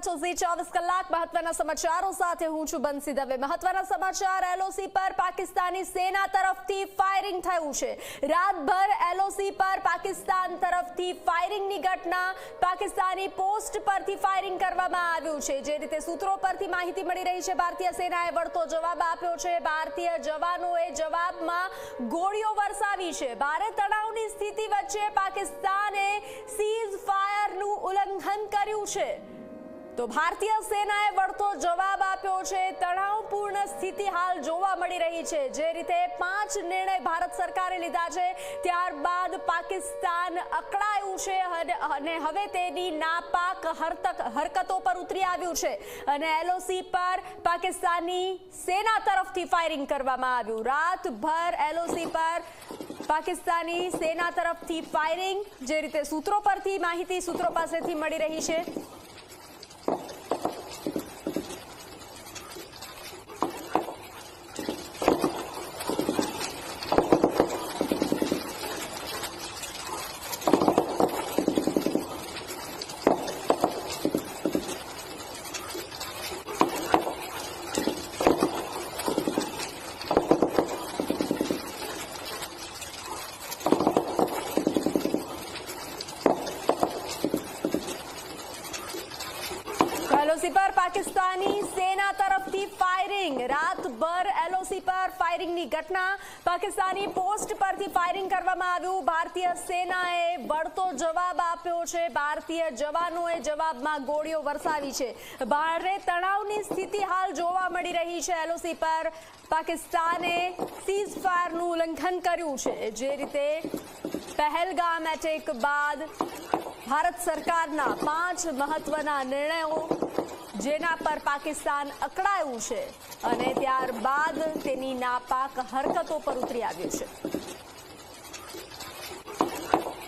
રહ્યા છો ઝી 24 કલાક મહત્વના સમાચારો સાથે હું છું બંસી દવે। મહત્વના સમાચાર એલઓસી પર પાકિસ્તાની સેના તરફથી ફાયરિંગ થયું છે। રાતભર એલઓસી પર પાકિસ્તાન તરફથી ફાયરિંગની ઘટના પાકિસ્તાની પોસ્ટ પરથી ફાયરિંગ કરવામાં આવ્યું છે। જે રીતે સૂત્રો પરથી માહિતી મળી રહી છે, ભારતીય સેનાએ વળતો જવાબ આપ્યો છે। ભારતીય જવાનોએ જવાબમાં ગોળીઓ વરસાવી છે। ભારે તણાવની સ્થિતિ વચ્ચે પાકિસ્તાને સીઝ ફાયરનું ઉલ્લંઘન કર્યું છે, તો ભારતીય સેનાએ વળતો જવાબ આપ્યો છે। તણાવપૂર્ણ સ્થિતિ હાલ જોવા મળી રહી છે। જે રીતે 5 નિર્ણય ભારત સરકારે લીધા છે, ત્યારબાદ પાકિસ્તાન અકળાયું છે અને હવે તેની નાપાક હરકતો પર ઉતરી આવ્યું છે અને એલઓસી પર પાકિસ્તાની સેના તરફથી ફાયરિંગ કરવામાં આવ્યું। રાતભર એલઓસી પર પાકિસ્તાની સેના તરફથી ફાયરિંગ, જે રીતે સૂત્રો પરથી માહિતી સૂત્રો પાસેથી મળી રહી છે। एलओसी पर पाकिस्तानी सेना तरफથી ફાયરિંગ। રાતભર એલઓસી પર ફાયરિંગની ઘટના, પાકિસ્તાની પોસ્ટ પરથી ફાયરિંગ કરવામાં આવ્યું। ભારતીય સેનાએ વળતો જવાબ આપ્યો છે। ભારતીય જવાનોએ જવાબમાં ગોળીઓ વરસાવી છે। ભારે તણાવની સ્થિતિ હાલ જોવા મળી રહી છે। એલઓસી પર પાકિસ્તાને સીઝ ફાયરનું ઉલ્લંઘન કર્યું છે। જે રીતે પહેલગામ એટેક બાદ ભારત સરકારના 5 મહત્વના નિર્ણયો જેના પર પાકિસ્તાન અકળાયું છે અને ત્યારબાદ તેની નાપાક હરકતો પર ઉતરી આવ્યું છે।